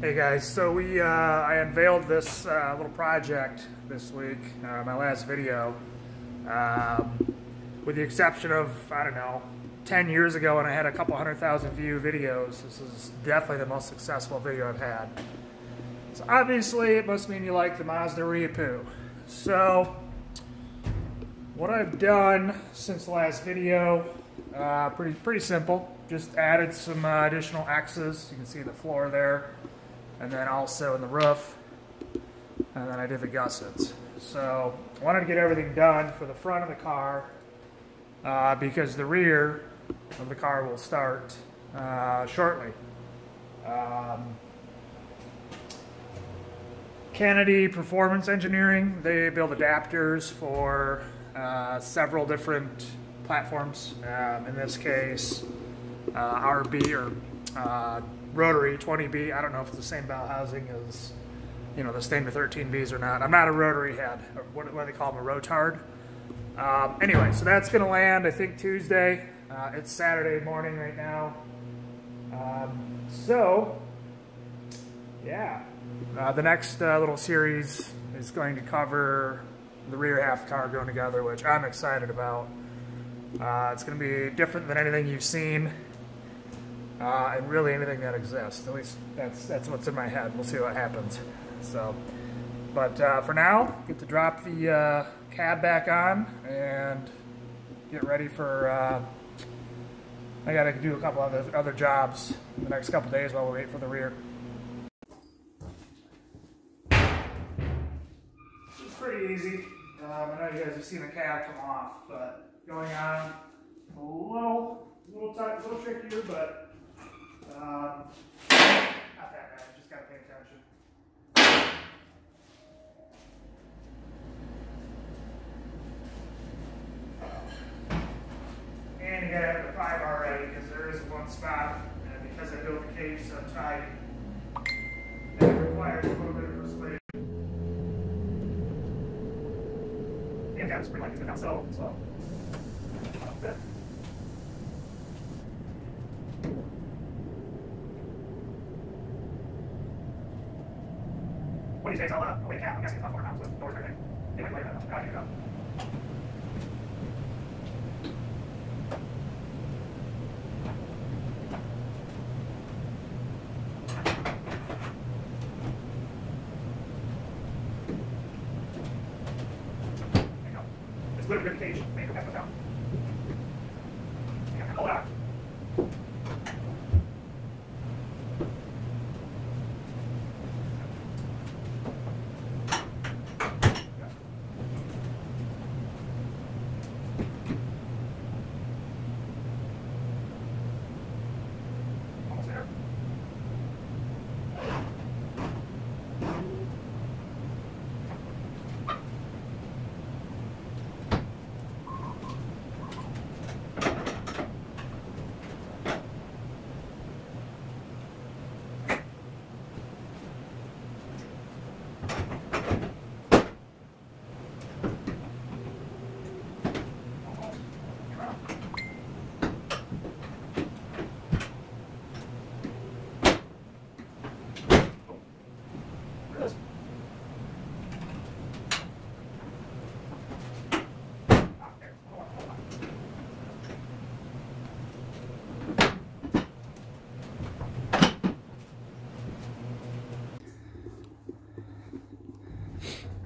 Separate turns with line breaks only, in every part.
Hey guys, so I unveiled this little project this week, my last video, with the exception of, I don't know, 10 years ago when I had a couple 100,000 view videos. This is definitely the most successful video I've had. So obviously it must mean you like the Mazda Repu. So what I've done since the last video, pretty simple. Just added some additional X's. You can see the floor there. And then also in the roof, and then I did the gussets. So I wanted to get everything done for the front of the car because the rear of the car will start shortly. Kennedy Performance Engineering, they build adapters for several different platforms. In this case, RB or rotary 20B. I don't know if it's the same bell housing as, you know, the standard 13Bs or not. I'm not a rotary head. What do they call them? A rotard. Anyway, so that's going to land, I think, Tuesday. It's Saturday morning right now. So, yeah. The next little series is going to cover the rear half of the car going together, which I'm excited about. It's going to be different than anything you've seen. And really anything that exists. At least that's what's in my head. We'll see what happens. So, but for now, get to drop the cab back on and get ready for. I got to do a couple other jobs in the next couple days while we wait for the rear. It's pretty easy. I know you guys have seen the cab come off, but going on a little trickier, but. Not that bad, just gotta pay attention. And you gotta have the pry bar ready because there is one spot, and because I built the cage so tight, it requires a little bit of persuasion. And that's pretty much good so. Good. What do you say? I'll wait a cap. I'm guessing it's not 4 pounds with doors everything. Anyway, wait a minute. Here we go. It's a little bit of cage. Make your pet down. Hold on.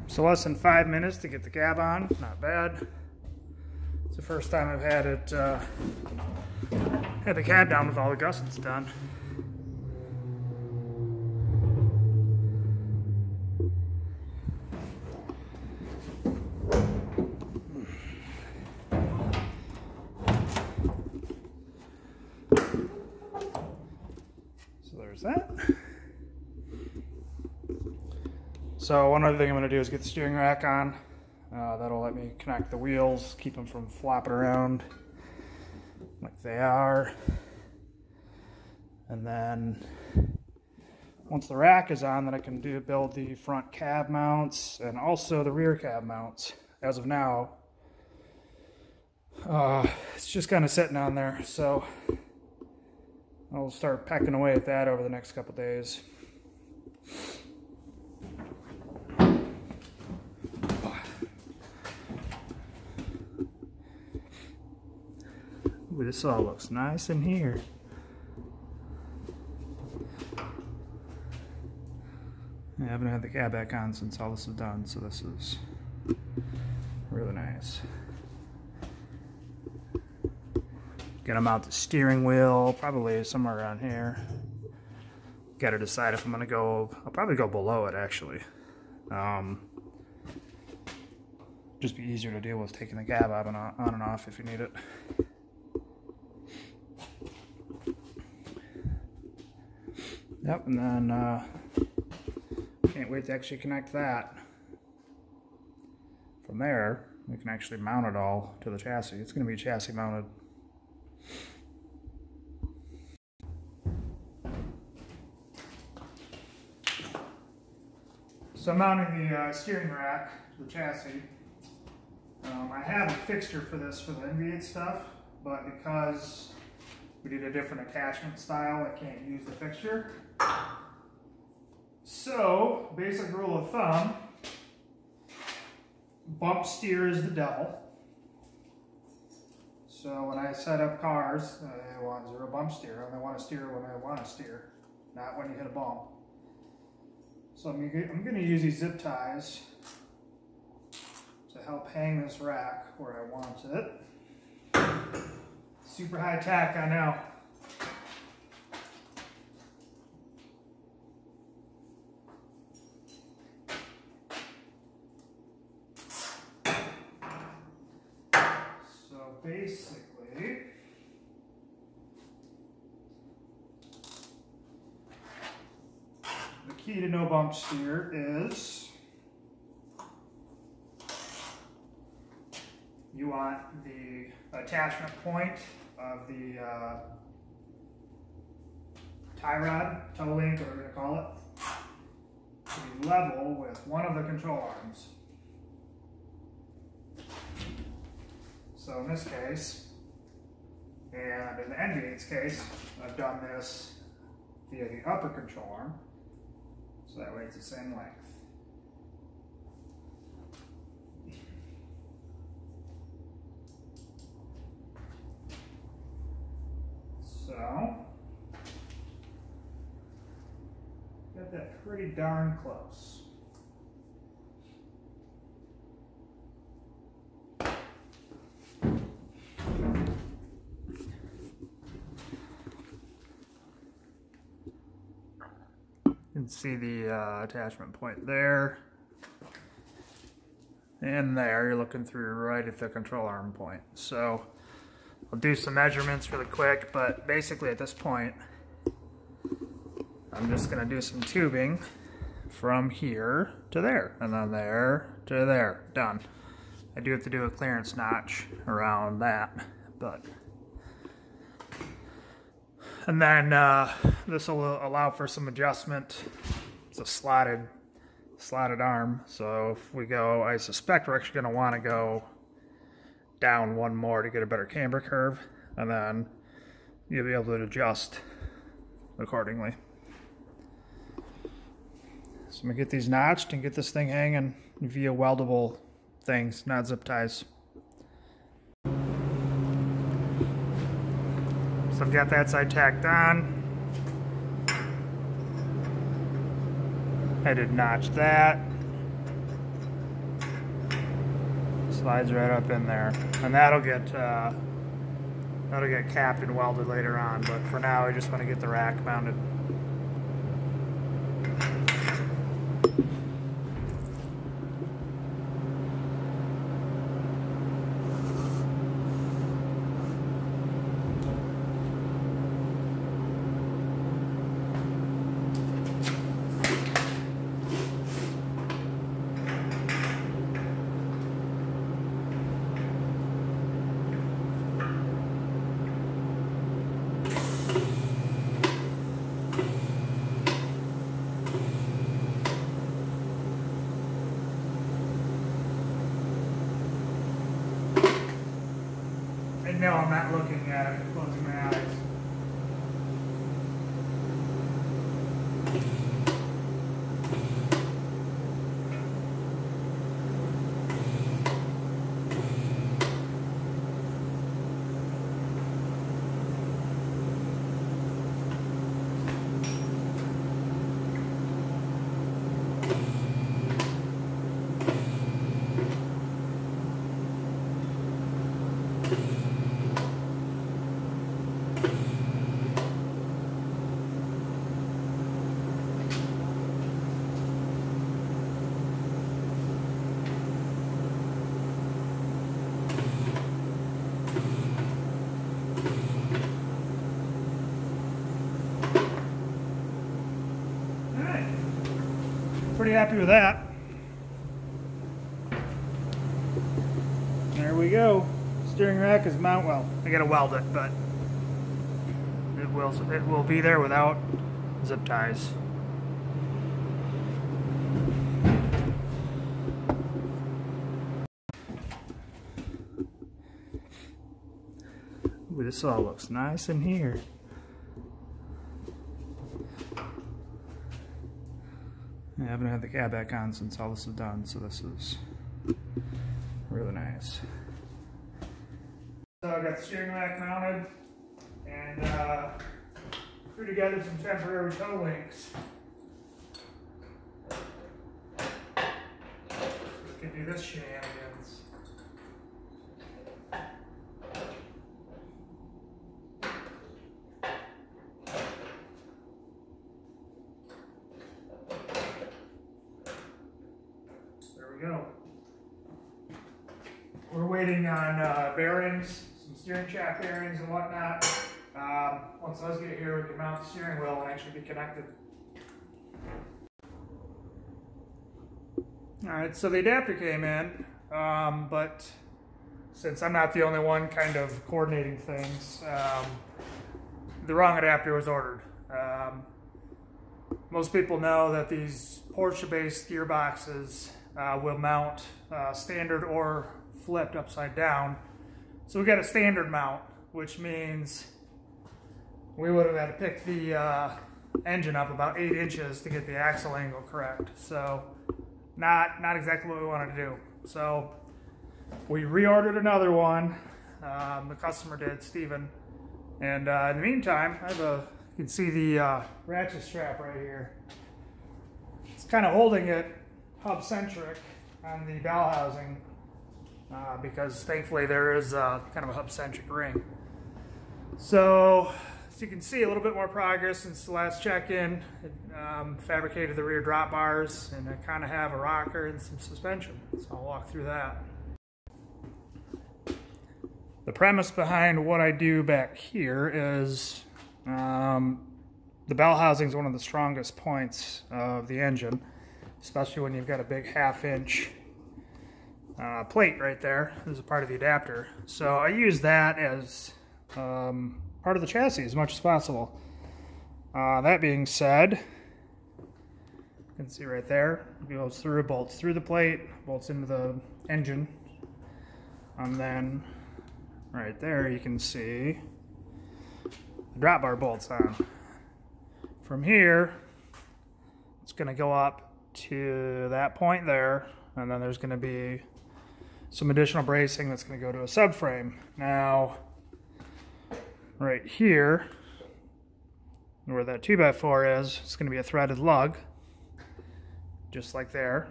So less than 5 minutes to get the cab on, not bad. It's the first time I've had it, had the cab down with all the gussets done. So there's that. So one other thing I'm going to do is get the steering rack on. That'll let me connect the wheels, keep them from flopping around like they are. And then once the rack is on, then I can build the front cab mounts and also the rear cab mounts. As of now, it's just kind of sitting on there, so I'll start pecking away at that over the next couple days. Ooh, this all looks nice in here. I haven't had the cab back on since all this is done, so this is really nice. Gotta mount the steering wheel, probably somewhere around here. Gotta decide if I'm gonna go, I'll probably go below it actually. Just be easier to deal with taking the cab on and off if you need it. Yep, and then can't wait to actually connect that. From there, we can actually mount it all to the chassis. It's going to be chassis mounted. So I'm mounting the steering rack to the chassis. I have a fixture for this for the NV8 stuff, but because we did a different attachment style, I can't use the fixture. So, basic rule of thumb, bump steer is the devil. So when I set up cars, I want zero bump steer. I only want to steer when I want to steer, not when you hit a bump. So I'm going to use these zip ties to help hang this rack where I want it. Super high tack, I know. So basically, the key to no bump steer is you want the attachment point of the tie rod, toe link, whatever you call it, to be level with one of the control arms. So in this case, and in the NV8's case, I've done this via the upper control arm, so that way it's the same length. So, got that pretty darn close. You can see the attachment point there. And there, you're looking through right at the control arm point. So, I'll do some measurements really quick, but basically at this point, I'm just going to do some tubing from here to there, and then there to there. Done. I do have to do a clearance notch around that, but... And then this will allow for some adjustment. It's a slotted arm, so if we go, I suspect we're actually going to want to go down one more to get a better camber curve, and then you'll be able to adjust accordingly. So I'm going to get these notched and get this thing hanging via weldable things, not zip ties. So I've got that side tacked on. I did notch that. Slides right up in there, and that'll get capped and welded later on. But for now, I just want to get the rack mounted. pretty happy with that. There we go. Steering rack is mount. Well, I gotta weld it, but it will be there without zip ties. Ooh, this all looks nice in here. I haven't had the cab back on since all this is done, so this is really nice. So I got the steering rack mounted and threw together some temporary toe links. So we can do this shenanigans. Go. We're waiting on bearings, some steering shaft bearings and whatnot. Once those get here, we can mount the steering wheel and actually be connected. Alright, so the adapter came in, but since I'm not the only one kind of coordinating things, the wrong adapter was ordered. Most people know that these Porsche-based gearboxes will mount standard or flipped upside down. So we got a standard mount, which means we would have had to pick the engine up about 8 inches to get the axle angle correct. So not exactly what we wanted to do. So we reordered another one. The customer did, Steven. And in the meantime, I have you can see the ratchet strap right here. It's kind of holding it hub-centric on the bell housing because thankfully there is kind of a hub-centric ring. So as you can see, a little bit more progress since the last check-in. Fabricated the rear drop bars, and I kind of have a rocker and some suspension, so I'll walk through that. The premise behind what I do back here is the bell housing is one of the strongest points of the engine, especially when you've got a big 1/2 inch plate right there as a part of the adapter. So I use that as part of the chassis as much as possible. That being said, you can see right there, it goes through, bolts through the plate, bolts into the engine, and then right there you can see the drop bar bolts on. From here, it's going to go up to that point there, and then there's going to be some additional bracing that's going to go to a subframe. Now, right here, where that 2x4 is, it's going to be a threaded lug, just like there.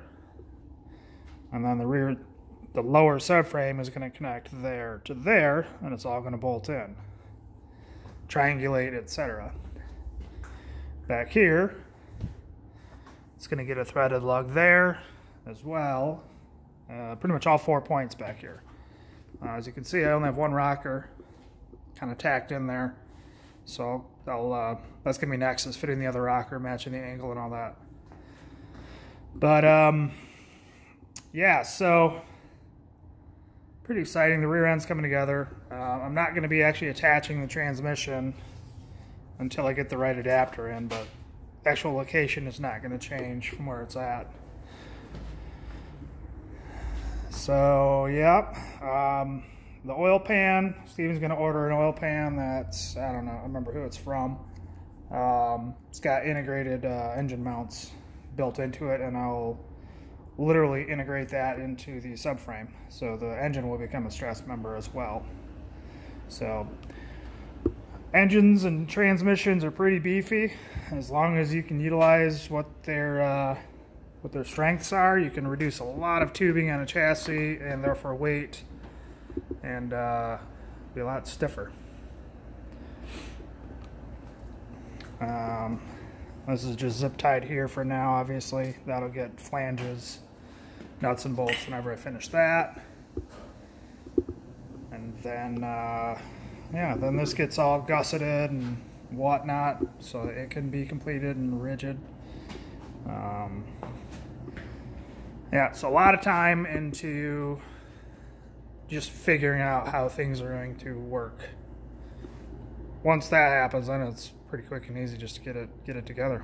And then the lower subframe is going to connect there to there, and it's all going to bolt in, triangulate, etc. Back here, it's going to get a threaded lug there as well. Pretty much all 4 points back here. As you can see, I only have one rocker kind of tacked in there. So that's going to be next, is fitting the other rocker, matching the angle and all that. But yeah, so pretty exciting. The rear end's coming together. I'm not going to be actually attaching the transmission until I get the right adapter in, but the actual location is not going to change from where it's at. So, yep. The oil pan, Steven's going to order an oil pan that's, I don't know, I remember who it's from. It's got integrated engine mounts built into it, and I'll literally integrate that into the subframe. So the engine will become a stress member as well. So engines and transmissions are pretty beefy. As long as you can utilize what their strengths are, you can reduce a lot of tubing on a chassis and therefore weight, and be a lot stiffer. This is just zip tied here for now, obviously. That'll get flanges, nuts and bolts whenever I finish that. And then, yeah, then this gets all gusseted and whatnot, so it can be completed and rigid. Yeah, so a lot of time into just figuring out how things are going to work. Once that happens, then it's pretty quick and easy just to get it together.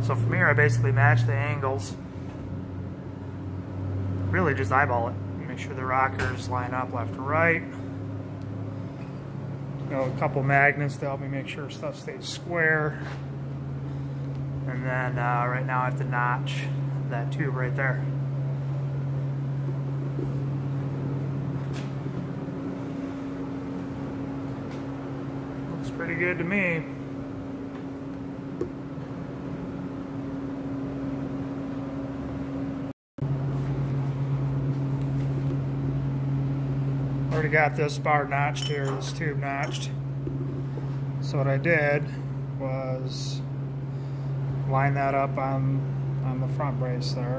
So from here, I basically match the angles. Really just eyeball it. Make sure the rockers line up left to right. A couple magnets to help me make sure stuff stays square. And then right now I have to notch that tube right there. Looks pretty good to me. Already got this bar notched here, this tube notched. So what I did was line that up on the front brace there.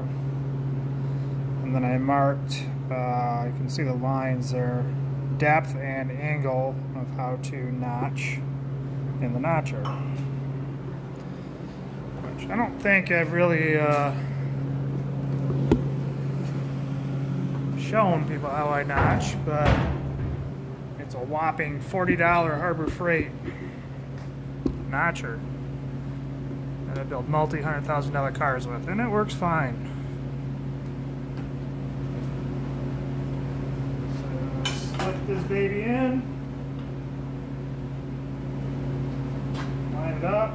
And then I marked, you can see the lines there, depth and angle of how to notch in the notcher. Which I don't think I've really shown people how I notch, but it's a whopping $40 Harbor Freight notcher that I build multi-$100,000 cars with, and it works fine. So slip this baby in, line it up,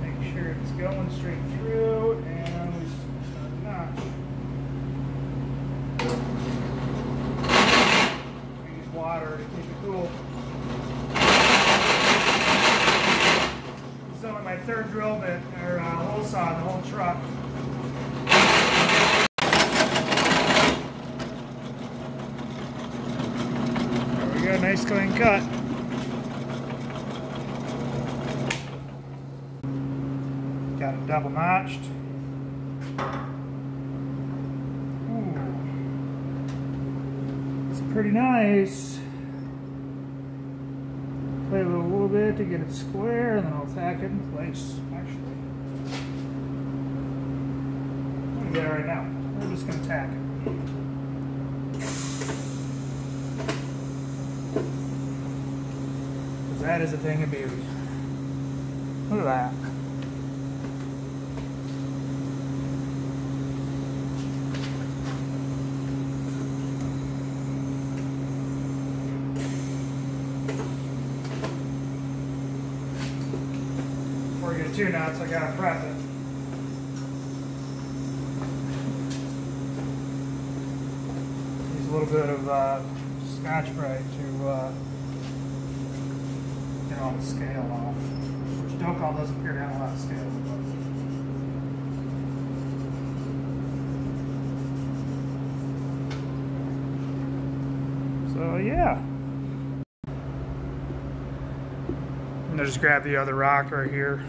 make sure it's going straight through, and we start the notch. Use water to keep it cool. This is only my third drill bit, or hole saw in the whole truck. There we go, nice clean cut. Got it double notched. Ooh. It's pretty nice. Play with it a little bit to get it square, and then I'll tack it in place. Actually, I'm gonna get it right now. We're just gonna tack it. Because that is a thing of beauty. Look at that. Before I get two knots, I gotta prep it. Use a little bit of Scotch-Brite to get all the scale off. Which Dokal doesn't appear to have a lot of scale. So yeah. I'm gonna just grab the other rocker here.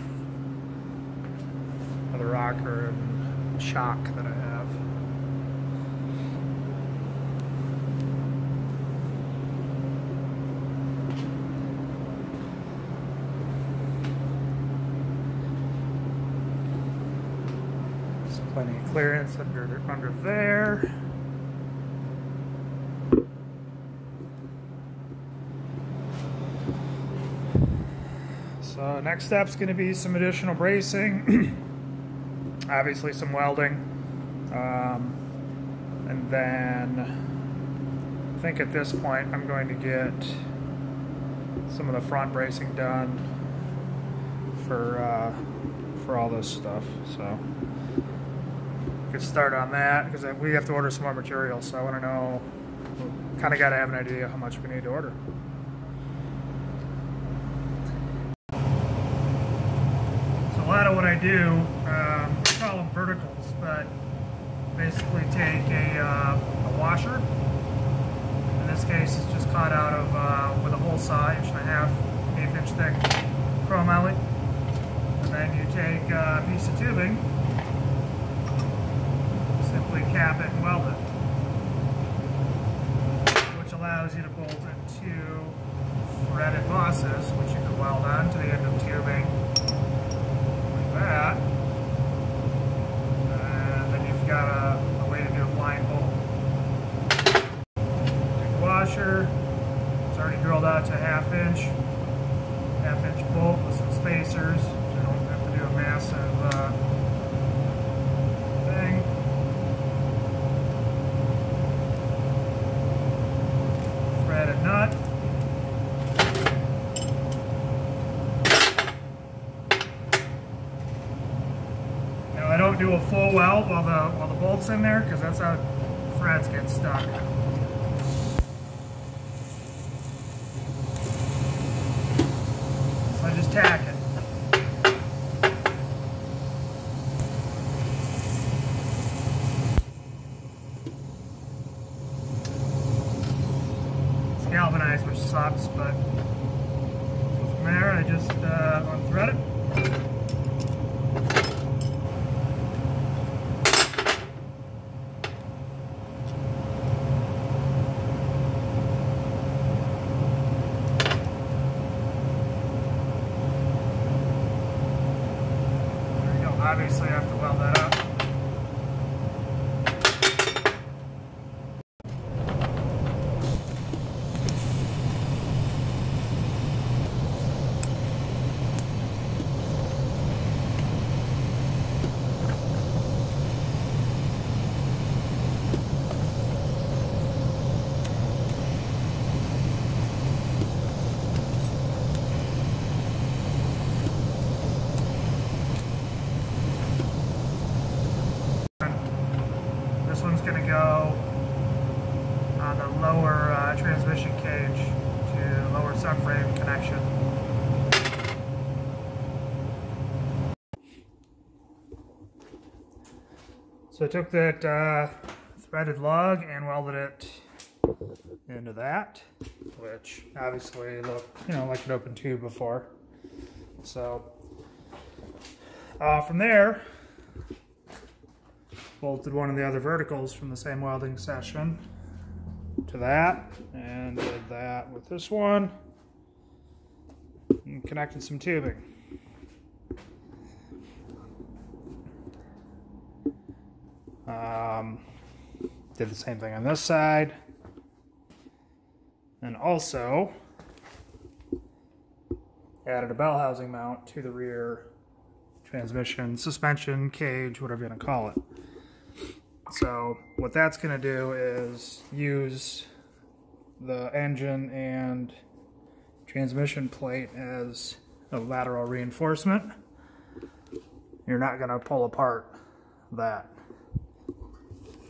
Other rocker and shock that I have. There's plenty of clearance under there. So next step's going to be some additional bracing, obviously some welding, and then I think at this point I'm going to get some of the front bracing done for all this stuff. So get started on that because we have to order some more material. So I want to know, kind of got to have an idea how much we need to order. A lot of what I do, we call them verticals, but basically take a washer. In this case, it's just cut out of with a hole saw, 1.5 1/8 inch thick chrome element. And then you take a piece of tubing, simply cap it and weld it, which allows you to bolt it to buses, which you can weld onto the end of tubing like that. And then you've got a way to do a blind bolt. Take a washer. It's already drilled out to half-inch bolt with some spacers, so you don't have to do a massive thing. Threaded nut. Now I don't do a full weld while the bolt's in there, because that's how threads get stuck. So I just tack it. It's galvanized, which sucks, but from there I just unthread it. Obviously, I have to weld that up. This one's going to go on the lower transmission cage to lower subframe connection. So I took that threaded lug and welded it into that, which obviously looked, like an open tube before. So from there, bolted one of the other verticals from the same welding session to that, and did that with this one, and connected some tubing. Did the same thing on this side, and also added a bell housing mount to the rear transmission, suspension, cage, whatever you want to call it. So what that's going to do is use the engine and transmission plate as a lateral reinforcement. You're not going to pull apart that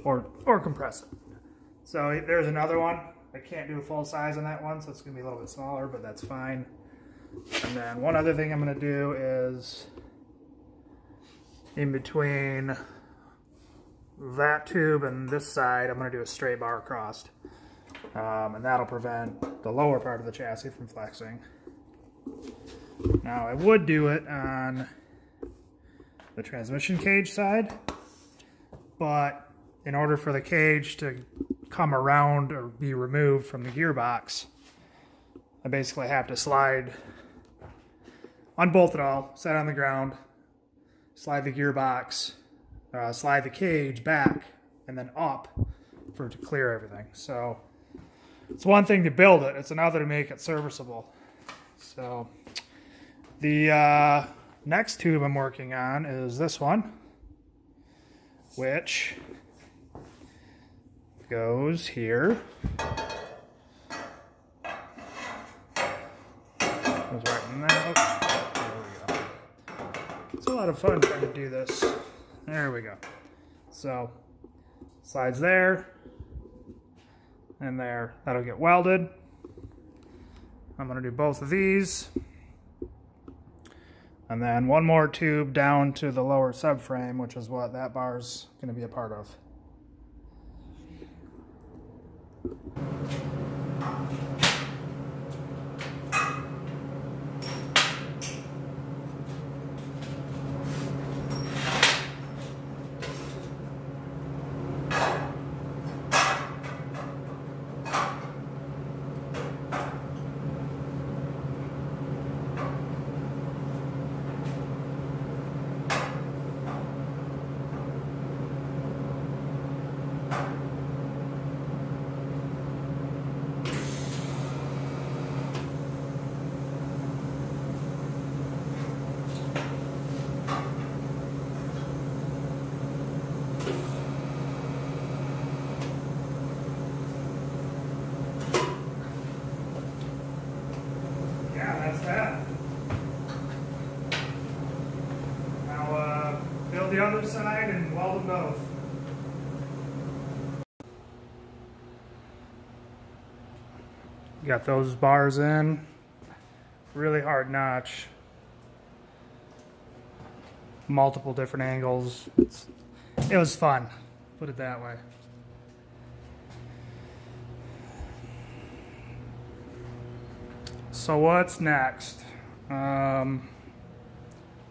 or compress it. So there's another one. I can't do a full size on that one, so it's going to be a little bit smaller, but that's fine. And then one other thing I'm going to do is in between that tube and this side, I'm going to do a straight bar across. And that'll prevent the lower part of the chassis from flexing. Now I would do it on the transmission cage side, but in order for the cage to come around or be removed from the gearbox, I basically have to unbolt it all, set it on the ground, slide the gearbox, slide the cage back, and then up for it to clear everything. So it's one thing to build it, it's another to make it serviceable. So the next tube I'm working on is this one, which goes here. Goes right in there. Oh, there we go. It's a lot of fun trying to do this. There we go. So slides there and there. That'll get welded. I'm going to do both of these. And then one more tube down to the lower subframe, which is what that bar's going to be a part of. the other side and weld them both. Got those bars in. Really hard notch. Multiple different angles. It was fun, put it that way. So what's next? Going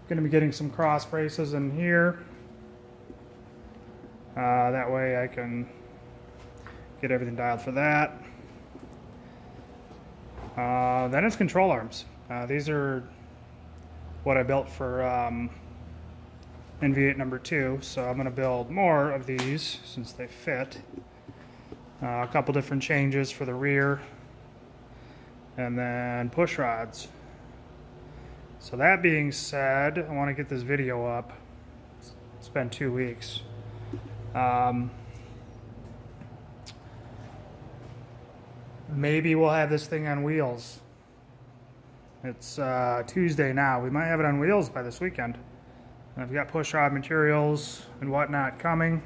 to be getting some cross braces in here. That way I can get everything dialed for that. Then it's control arms. These are what I built for NV8 number 2, so I'm going to build more of these since they fit. A couple different changes for the rear, and then push rods. So that being said, I want to get this video up. It's been 2 weeks. Maybe we'll have this thing on wheels. It's Tuesday now. We might have it on wheels by this weekend. I've got push rod materials and whatnot coming.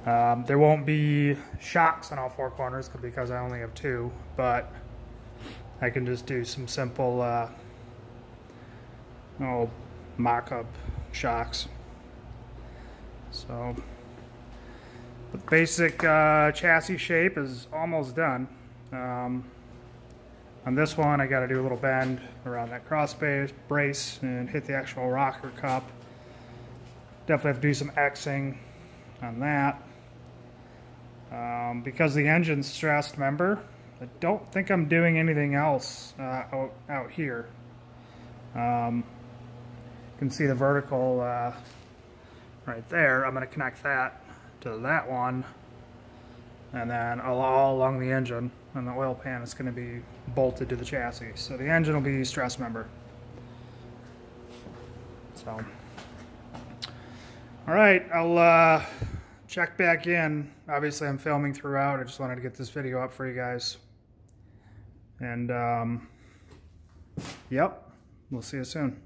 There won't be shocks on all 4 corners because I only have 2, but I can just do some simple mock-up shocks. So the basic chassis shape is almost done. On this one, I got to do a little bend around that cross brace and hit the actual rocker cup. Definitely have to do some Xing on that. Because the engine's stressed, remember, I don't think I'm doing anything else out here. You can see the vertical right there. I'm going to connect that to that one, and then all along the engine, and the oil pan is going to be bolted to the chassis. So the engine will be stress member. So, all right, I'll check back in. Obviously, I'm filming throughout. I just wanted to get this video up for you guys. And, yep, we'll see you soon.